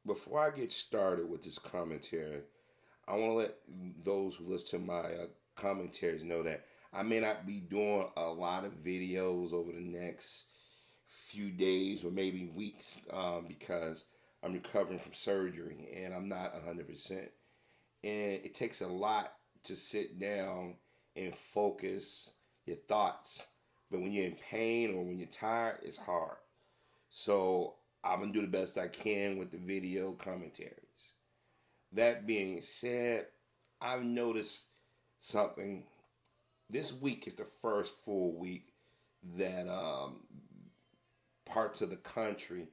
Before I get started with this commentary, I want to let those who listen to my commentaries know that I may not be doing a lot of videos over the next few days or maybe weeks because I'm recovering from surgery and I'm not 100%. And it takes a lot to sit down and focus your thoughts. But when you're in pain or when you're tired, it's hard. So I'm gonna do the best I can with the video commentaries. That being said, I've noticed something. This week is the first full week that parts of the country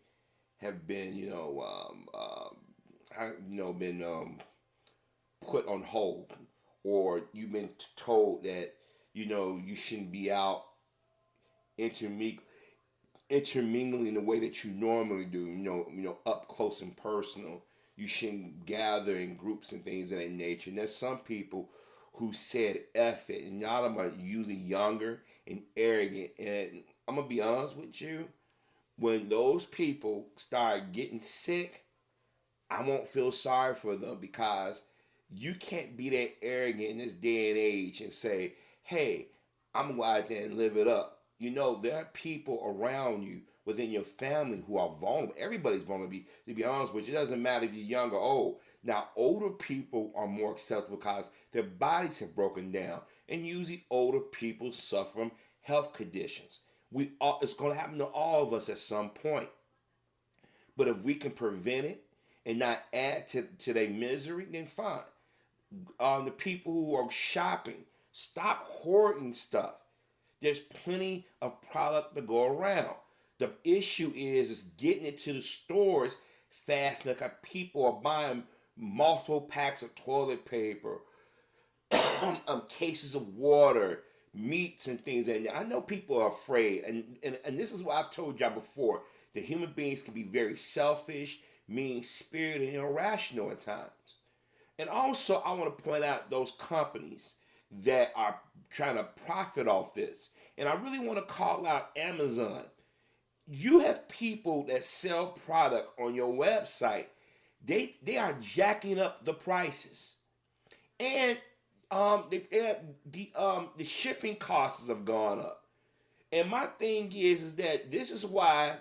have been, been put on hold, or you've been told that you shouldn't be out intermingling intermingling the way that you normally do. Up close and personal. You shouldn't gather in groups and things of that nature. And there's some people who said F it, and y'all are usually younger and arrogant. And I'm gonna be honest with you, when those people start getting sick, I won't feel sorry for them because you can't be that arrogant in this day and age and say, hey, I'm gonna go out there and live it up. There are people around you within your family who are vulnerable. Everybody's vulnerable, to be honest with you. It doesn't matter if you're young or old. Now, older people are more acceptable because their bodies have broken down, and usually older people suffer from health conditions. It's going to happen to all of us at some point. But if we can prevent it and not add to their misery, then fine. The people who are shopping, stop hoarding stuff. There's plenty of product to go around. The issue is getting it to the stores fast enough because people are buying multiple packs of toilet paper, cases of water, meats and things. And I know people are afraid. And this is what I've told y'all before. The human beings can be very selfish, mean spirited, and irrational at times. And also, I want to point out those companies that are trying to profit off this. And I really want to call out Amazon. You have people that sell product on your website. They are jacking up the prices, and the shipping costs have gone up. And my thing is that this is why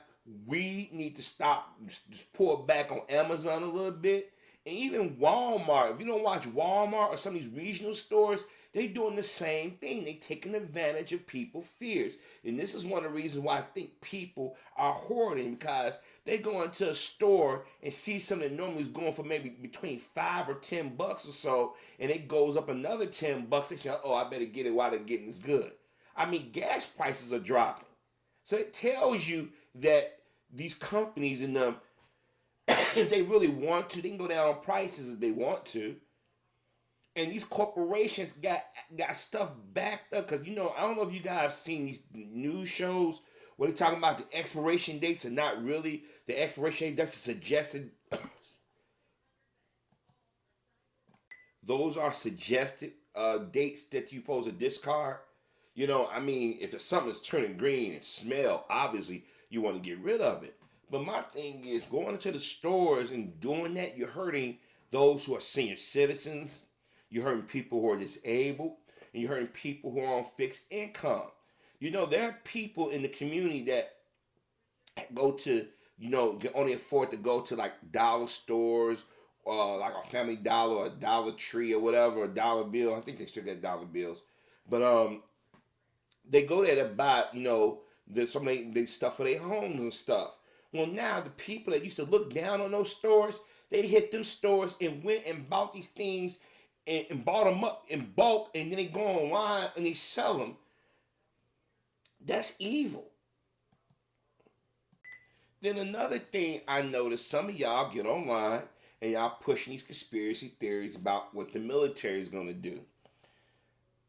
we need to stop, just pull back on Amazon a little bit. And even Walmart, if you don't watch Walmart or some of these regional stores, they doing the same thing. They taking advantage of people's fears. And this is one of the reasons why I think people are hoarding, because they go into a store and see something that normally is going for maybe between $5 or $10 or so, and it goes up another $10. They say, oh, I better get it while they're getting this good. I mean, gas prices are dropping. So it tells you that these companies and them, if they really want to, they can go down on prices if they want to. And these corporations got stuff backed up because I don't know if you guys have seen these news shows where they're talking about the expiration dates are not really the expiration date. That's suggested. Those are suggested dates that you're supposed to discard. I mean, if it's something that's turning green and smell, obviously you want to get rid of it. But my thing is going into the stores and doing that, you're hurting those who are senior citizens. You're hurting people who are disabled. And you're hurting people who are on fixed income. There are people in the community that go to, can only afford to go to like dollar stores or like a Family Dollar or a Dollar Tree or whatever, a dollar bill. I think they still get dollar bills. But they go there to buy, some of the stuff for their homes and stuff. Well, now the people that used to look down on those stores, they hit them stores and went and bought these things and bought them up in bulk, and then they go online and they sell them. That's evil. Then another thing I noticed, some of y'all get online and y'all pushing these conspiracy theories about what the military is going to do.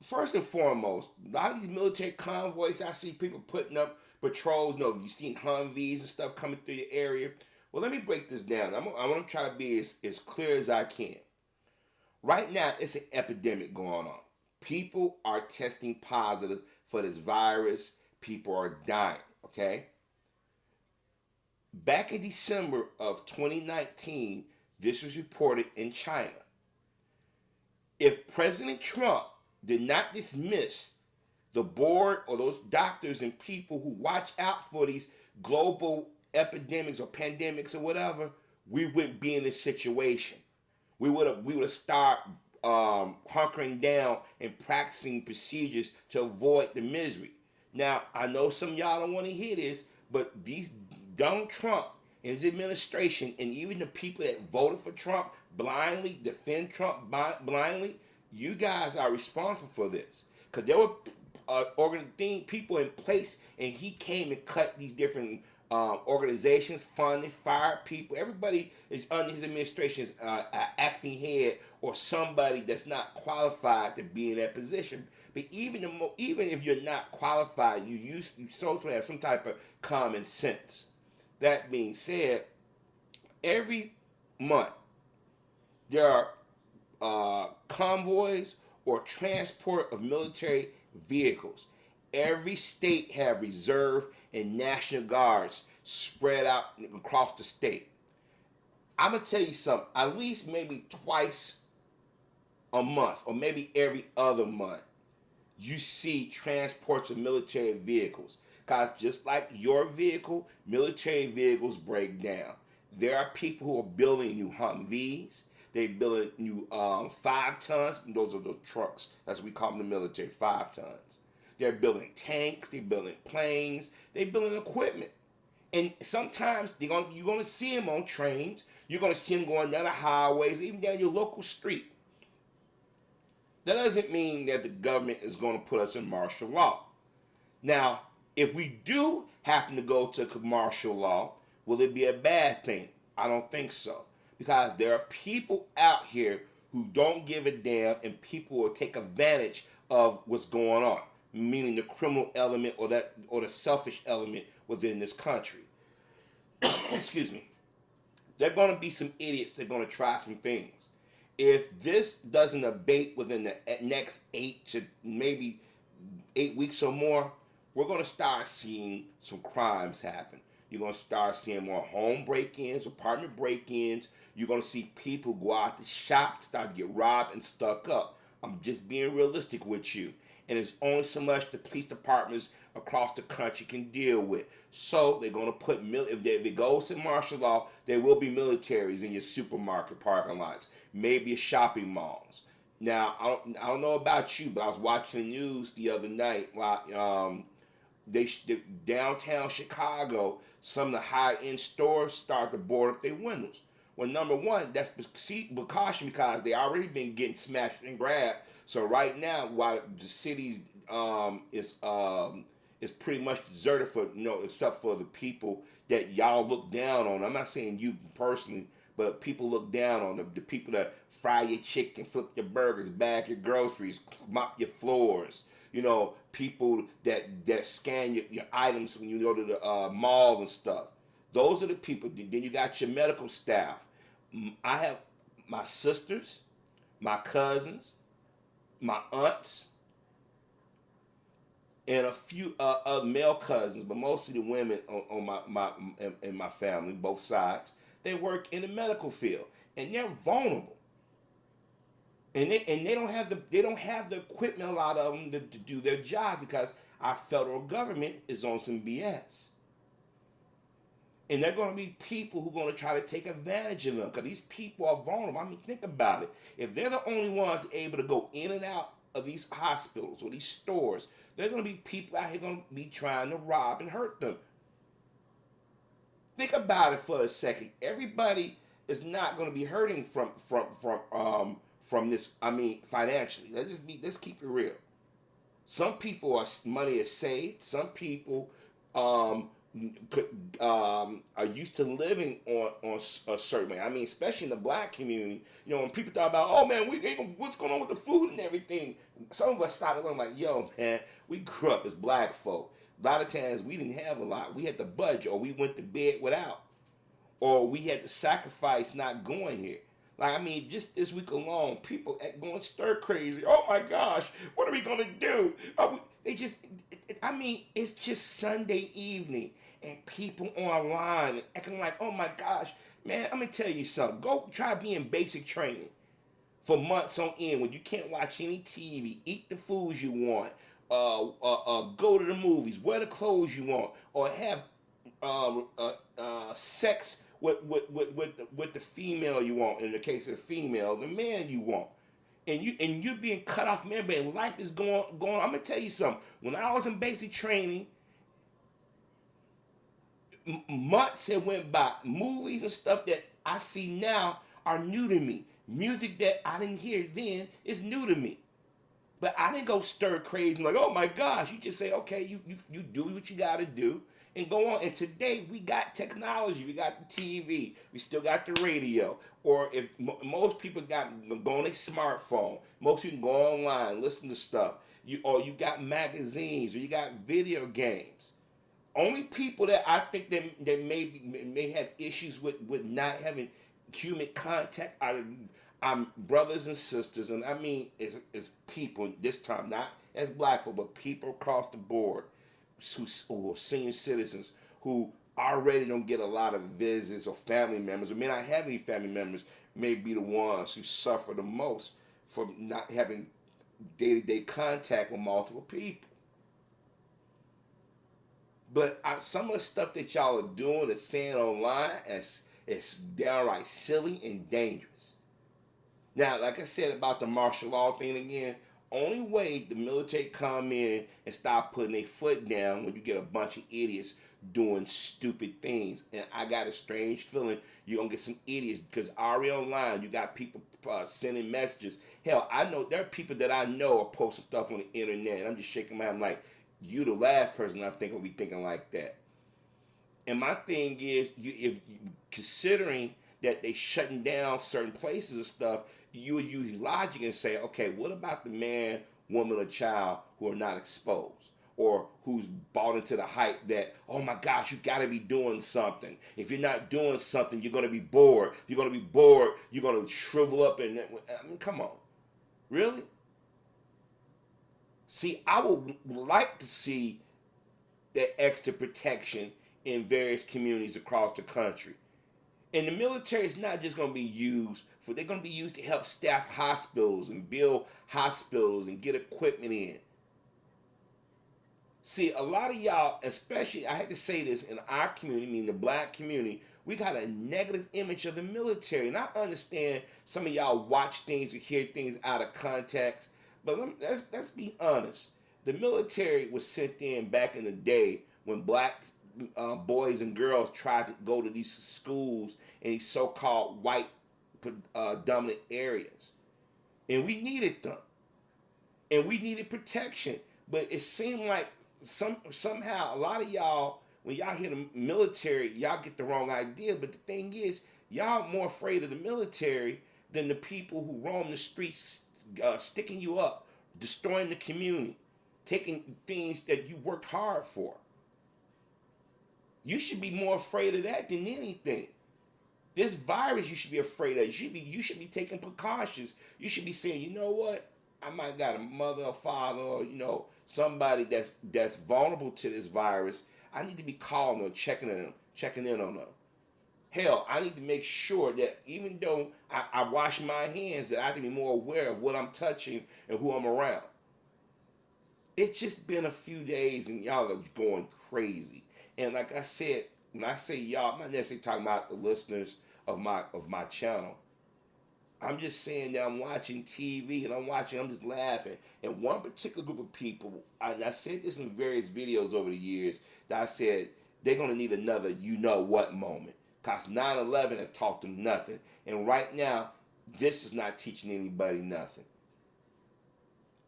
First and foremost, a lot of these military convoys, I see people putting up patrols. You've seen Humvees and stuff coming through your area. Well, let me break this down. I want to try to be as clear as I can. Right now, it's an epidemic going on. People are testing positive for this virus. People are dying, okay? Back in December of 2019, this was reported in China. If President Trump did not dismiss the board or those doctors and people who watch out for these global epidemics or pandemics or whatever, we wouldn't be in this situation. We would have started hunkering down and practicing procedures to avoid the misery. Now I know some of y'all don't want to hear this, but these Donald Trump and his administration, and even the people that voted for Trump blindly, defend Trump blindly, you guys are responsible for this. Because there were people in place, and he came and cut these different organizations, funded, fired people. Everybody is under his administration is acting head or somebody that's not qualified to be in that position. But even if you're not qualified, you also have some type of common sense. That being said, every month there are convoys or transport of military vehicles. Every state have reserve and national guards spread out across the state. I'm gonna tell you something. At least maybe twice a month, or maybe every other month, you see transports of military vehicles. Because just like your vehicle, military vehicles break down. There are people who are building new Humvees. They building new 5 tons. Those are the trucks, as we call them in the military, 5 tons. They're building tanks. They're building planes. They're building equipment. And sometimes you're going to see them on trains. You're going to see them going down the highways, even down your local street. That doesn't mean that the government is going to put us in martial law. Now, if we do happen to go to martial law, will it be a bad thing? I don't think so. Because there are people out here who don't give a damn, and people will take advantage of what's going on, meaning the criminal element or the selfish element within this country. Excuse me. There are going to be some idiots that are going to try some things. If this doesn't abate within the next 8 weeks or more, we're going to start seeing some crimes happen. You're going to start seeing more home break-ins, apartment break-ins. You're going to see people go out to shop, start to get robbed and stuck up. I'm just being realistic with you. And there's only so much the police departments across the country can deal with. So they're going to put, if it goes to martial law, there will be militaries in your supermarket parking lots, maybe shopping malls. Now, I don't know about you, but I was watching the news the other night while downtown Chicago, some of the high-end stores start to board up their windows. Well, number one, that's precaution because they already been getting smashed and grabbed. So right now, while the city is pretty much deserted for except for the people that y'all look down on. I'm not saying you personally, but people look down on the people that fry your chicken, flip your burgers, bag your groceries, mop your floors. People that scan your items when you go to the mall and stuff. Those are the people. Then you got your medical staff. I have my sisters, my cousins, my aunts, and a few male cousins, but mostly the women in my family, both sides. They work in the medical field, and they're vulnerable. And they don't have the equipment, a lot of them, to do their jobs because our federal government is on some BS. And there are going to be people who are going to try to take advantage of them because these people are vulnerable. I mean, think about it. If they're the only ones able to go in and out of these hospitals or these stores, there are going to be people out here going to be trying to rob and hurt them. Think about it for a second. Everybody is not going to be hurting from this. I mean, financially. Let's keep it real. Some people money is saved. Some people are used to living on a certain way. I mean, especially in the black community. When people talk about, oh man, what's going on with the food and everything? Some of us started looking like, yo man, we grew up as black folk. A lot of times we didn't have a lot. We had to budge, or we went to bed without, or we had to sacrifice not going here. Like, I mean, just this week alone, people going stir crazy. Oh my gosh, what are we gonna do? It's just Sunday evening, and people online and acting like, oh my gosh, man, I'm gonna tell you something. Go try being basic training for months on end when you can't watch any TV, eat the foods you want, go to the movies, wear the clothes you want, or have sex with the female you want. In the case of the female, the man you want. And you're being cut off, man. But life is going. I'm gonna tell you something. When I was in basic training, months had went by. Movies and stuff that I see now are new to me. Music that I didn't hear then is new to me. But I didn't go stir crazy like, oh my gosh. You just say, okay, you do what you got to do and go on. And today we got technology. We got the TV. We still got the radio. Or if most people go on a smartphone, most people go online, listen to stuff. You got magazines, or you got video games. Only people that I think that may have issues with not having human contact are brothers and sisters, and I mean it's people this time, not as black folk, but people across the board who are senior citizens who already don't get a lot of visits, or family members, or may not have any family members, may be the ones who suffer the most from not having day-to-day contact with multiple people. But some of the stuff that y'all are doing and saying online is downright silly and dangerous. Now, like I said about the martial law thing again, only way the military come in and stop putting their foot down when you get a bunch of idiots doing stupid things. And I got a strange feeling you're going to get some idiots, because already online you got people sending messages. Hell, I know there are people that I know are posting stuff on the internet, and I'm just shaking my head. I'm like, you the last person I think will be thinking like that. And my thing is, considering that they shutting down certain places and stuff, you would use logic and say, okay, what about the man, woman, or child who are not exposed, or who's bought into the hype that, oh my gosh, you got to be doing something. If you're not doing something, you're going to be bored. If you're going to be bored, you're going to shrivel up. And I mean, come on, really? See, I would like to see that extra protection in various communities across the country. And the military is not just going to be used for, they're going to be used to help staff hospitals and build hospitals and get equipment in. See, a lot of y'all, especially, I had to say this, in our community, meaning the black community, we got a negative image of the military. And I understand some of y'all watch things or hear things out of context. But let's be honest. The military was sent in back in the day when black boys and girls tried to go to these schools in these so-called white dominant areas. And we needed them. And we needed protection. But it seemed like somehow a lot of y'all, when y'all hear the military, y'all get the wrong idea. But the thing is, y'all more afraid of the military than the people who roam the streets, sticking you up, destroying the community, taking things that you worked hard for. You should be more afraid of that than anything. This virus you should be afraid of. You should be taking precautions. You should be saying, you know what? I might got a mother or father, or somebody that's vulnerable to this virus. I need to be calling them, checking in on them. Hell, I need to make sure that even though I wash my hands, that I can be more aware of what I'm touching and who I'm around. It's just been a few days and y'all are going crazy. And like I said, when I say y'all, I'm not necessarily talking about the listeners of my channel. I'm just saying that I'm watching TV and I'm just laughing. And one particular group of people, and I said this in various videos over the years, that I said they're going to need another you-know-what moment. Because 9/11 have taught them nothing. And right now, this is not teaching anybody nothing.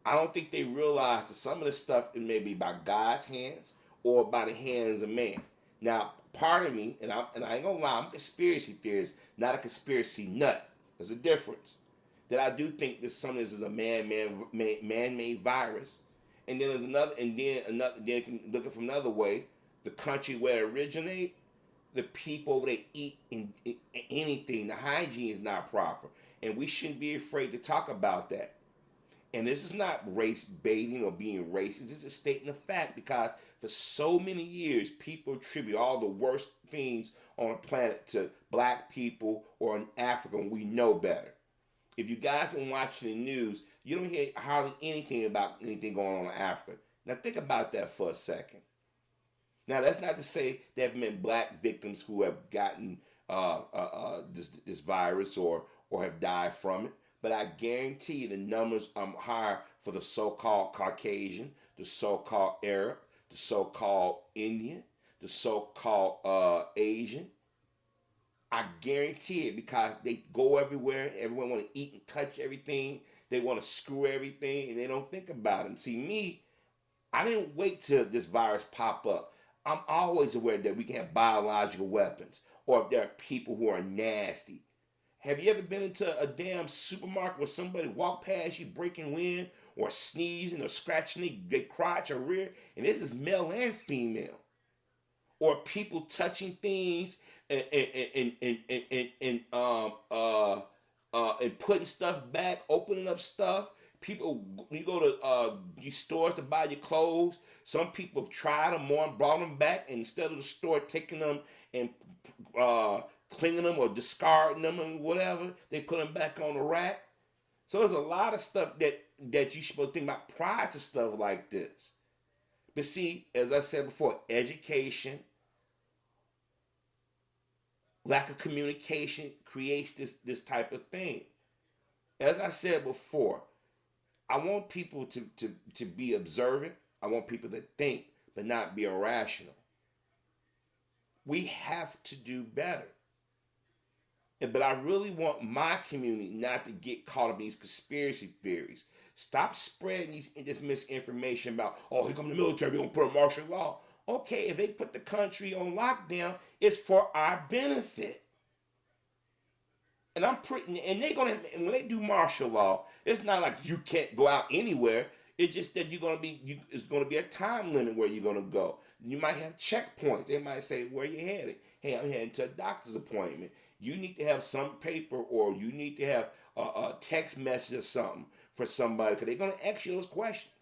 I don't think they realize that some of the stuff, it may be by God's hands or by the hands of man. Now, part of me, and I ain't going to lie, I'm a conspiracy theorist, not a conspiracy nut. There's a difference. That I do think that some of this is a man-made virus. And then there's another, then looking from another way, the country where it originated, the people they eat in anything, the hygiene is not proper. And we shouldn't be afraid to talk about that. And this is not race baiting or being racist. This is stating a fact because for so many years, people attribute all the worst things on the planet to black people or in Africa, and we know better. If you guys been watching the news, you don't hear hardly anything about anything going on in Africa. Now think about that for a second. Now that's not to say there have been black victims who have gotten this virus or have died from it, but I guarantee you the numbers are higher for the so-called Caucasian, the so-called Arab, the so-called Indian, the so-called Asian. I guarantee it because they go everywhere. Everyone want to eat and touch everything. They want to screw everything, and they don't think about it. See, me, I didn't wait till this virus pop up. I'm always aware that we can have biological weapons, or if there are people who are nasty. Have you ever been into a damn supermarket where somebody walk past you breaking wind, or sneezing, or scratching their crotch or rear, and this is male and female, or people touching these and putting stuff back, opening up stuff. People, you go to these stores to buy your clothes. Some people have tried them more and brought them back, and instead of the store taking them and cleaning them or discarding them and whatever, they put them back on the rack. So there's a lot of stuff that you're supposed to think about prior to stuff like this. But see, as I said before, education, lack of communication creates this type of thing. As I said before, I want people to be observant. I want people to think, but not be irrational. We have to do better. But I really want my community not to get caught up in these conspiracy theories. Stop spreading this misinformation about, oh, here come the military, we're going to put a martial law. Okay, if they put the country on lockdown, it's for our benefit. And they're gonna, when they do martial law, it's not like you can't go out anywhere. It's just that it's gonna be a time limit where you're gonna go. You might have checkpoints. They might say, where you headed? Hey, I'm heading to a doctor's appointment. You need to have some paper, or you need to have a text message or something for somebody, because they're gonna ask you those questions.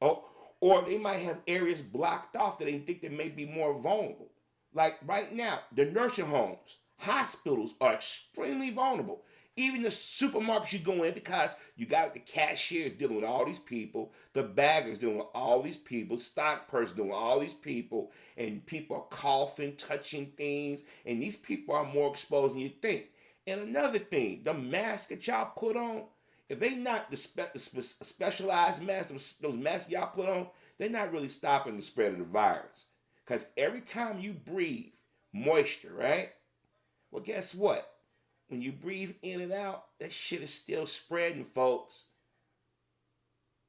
Oh, or they might have areas blocked off that they think that may be more vulnerable. Like right now, the nursing homes, hospitals are extremely vulnerable. Even the supermarkets you go in, because you got the cashiers dealing with all these people, the baggers dealing with all these people, stock person dealing with all these people, and people are coughing, touching things, and these people are more exposed than you think. And another thing, the masks that y'all put on, if they not the specialized masks, those masks y'all put on, they're not really stopping the spread of the virus. Because every time you breathe moisture, right? Well, guess what? When you breathe in and out, that shit is still spreading, folks.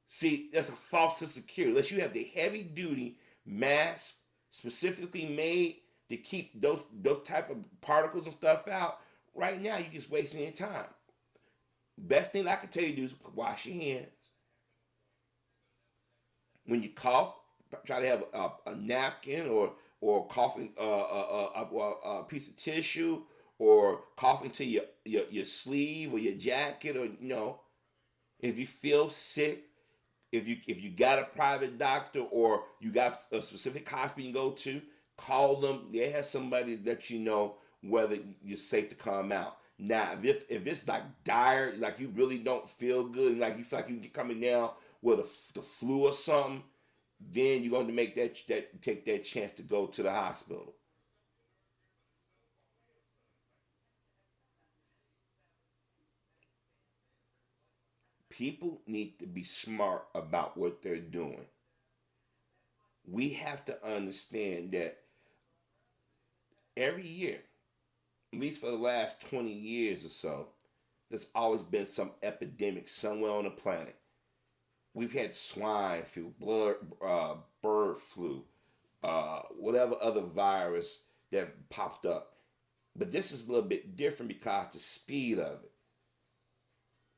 See, that's a false sense of security. Unless you have the heavy duty mask specifically made to keep those type of particles and stuff out, right now you're just wasting your time. Best thing I can tell you to do is wash your hands. When you cough, try to have a napkin or coughing a piece of tissue, or coughing to your sleeve or your jacket, or if you feel sick, if you got a private doctor or you got a specific hospital you go to, call them. They have somebody that whether you're safe to come out. Now, if it's like dire, like you really don't feel good, like you feel like you're coming down with the flu or something, then you're going to make take that chance to go to the hospital. People need to be smart about what they're doing. We have to understand that every year, at least for the last 20 years or so, there's always been some epidemic somewhere on the planet. We've had swine flu, bird flu, whatever other virus that popped up. But this is a little bit different because of the speed of it.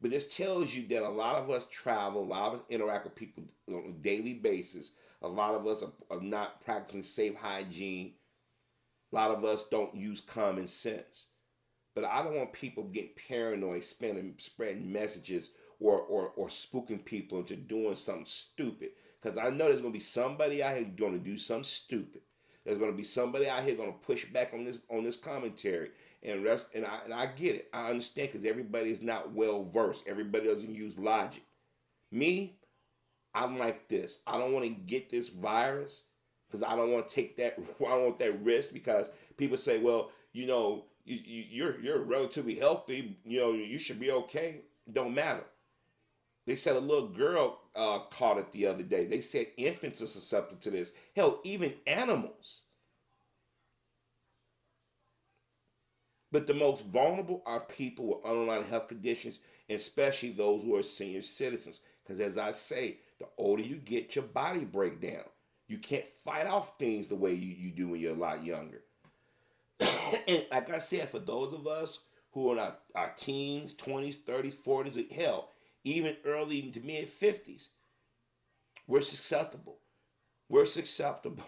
But this tells you that a lot of us travel, a lot of us interact with people on a daily basis. A lot of us are not practicing safe hygiene. A lot of us don't use common sense. But I don't want people getting paranoid, spreading messages, or spooking people into doing something stupid. Because I know there's gonna be somebody out here gonna do something stupid. There's gonna be somebody out here gonna push back on this commentary. And I get it. I understand because everybody is not well versed. Everybody doesn't use logic. Me, I'm like this. I don't want to get this virus because I don't want to take that. I don't want that risk because people say, well, you're relatively healthy. You should be okay. It don't matter. They said a little girl caught it the other day. They said infants are susceptible to this. Hell, even animals. But the most vulnerable are people with underlying health conditions, and especially those who are senior citizens. Because as I say, the older you get, your body break down. You can't fight off things the way you do when you're a lot younger. And like I said, for those of us who are in our teens, 20s, 30s, 40s, hell, even early to mid 50s, we're susceptible. We're susceptible.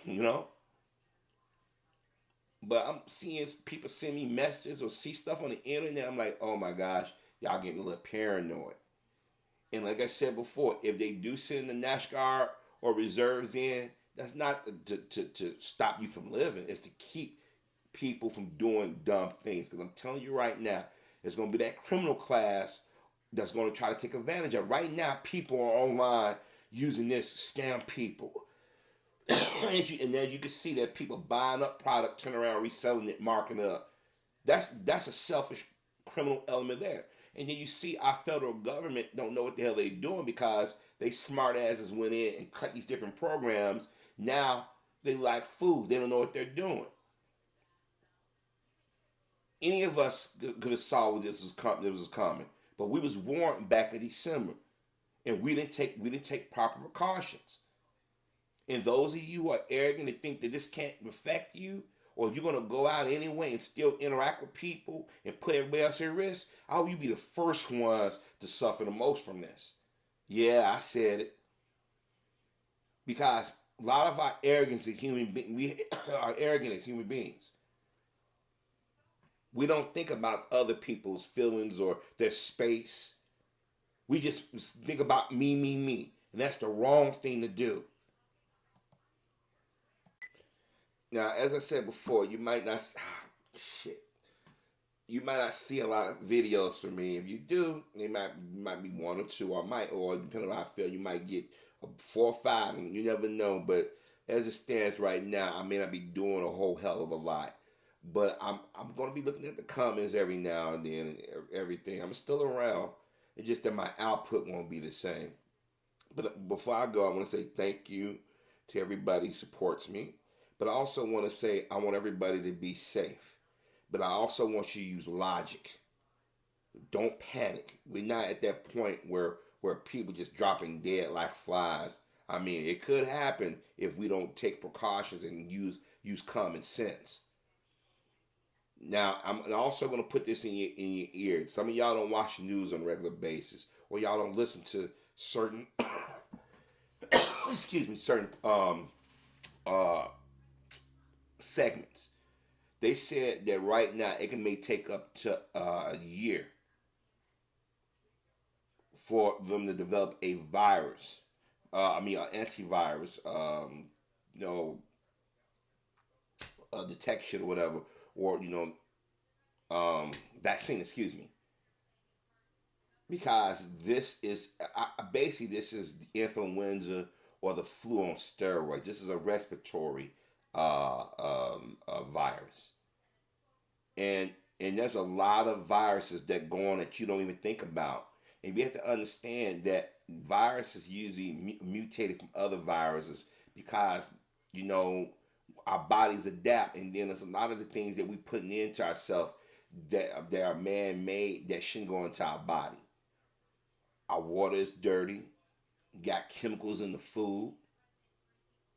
But I'm seeing people send me messages or see stuff on the internet. I'm like, oh my gosh, y'all getting a little paranoid. And like I said before, if they do send the National Guard or reserves in, that's not to stop you from living. It's to keep people from doing dumb things. Because I'm telling you right now, it's going to be that criminal class that's going to try to take advantage of. Right now, people are online using this to scam people. And then you can see that people buying up product, turn around, reselling it, marking it up. That's a selfish criminal element there. And then you see our federal government don't know what the hell they're doing because they smart asses went in and cut these different programs. Now they like fools. They don't know what they're doing. Any of us could have saw what this was coming, but we was warned back in December, and we didn't take proper precautions. And those of you who are arrogant and think that this can't affect you, or you're going to go out anyway and still interact with people and put everybody else at risk, how you be the first ones to suffer the most from this? Yeah, I said it. Because a lot of our arrogance as human beings, we are arrogant as human beings. We don't think about other people's feelings or their space. We just think about me, me, me. And that's the wrong thing to do. Now, as I said before, you might not shit. You might not see a lot of videos from me. If you do, it might be one or two, or depending on how I feel, you might get 4 or 5. And you never know. But as it stands right now, I may not be doing a whole hell of a lot. But I'm going to be looking at the comments every now and then and everything. I'm still around. It's just that my output won't be the same. But before I go, I want to say thank you to everybody who supports me. But I also want to say I want everybody to be safe. But I also want you to use logic. Don't panic. We're not at that point where people just dropping dead like flies. I mean, it could happen if we don't take precautions and use common sense. Now, I'm also going to put this in your ear. Some of y'all don't watch the news on a regular basis, or y'all don't listen to certain, excuse me, certain uh, segments. They said that right now may take up to a year for them to develop a virus. An antivirus. You know, detection or whatever, or vaccine. Excuse me. Because basically this is the influenza or the flu on steroids. This is a respiratory virus, and there's a lot of viruses that go on that you don't even think about, and we have to understand that viruses usually mutated from other viruses because our bodies adapt, and then there's a lot of the things that we putting into ourselves that are man-made that shouldn't go into our body. Our water is dirty. We got chemicals in the food.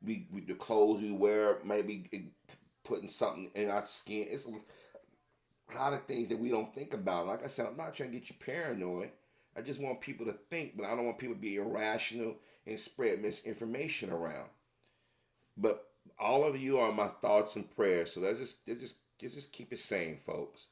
The clothes we wear might be putting something in our skin. It's a lot of things that we don't think about. Like I said, I'm not trying to get you paranoid. I just want people to think, but I don't want people to be irrational and spread misinformation around. But all of you are my thoughts and prayers. So let's just keep it sane, folks.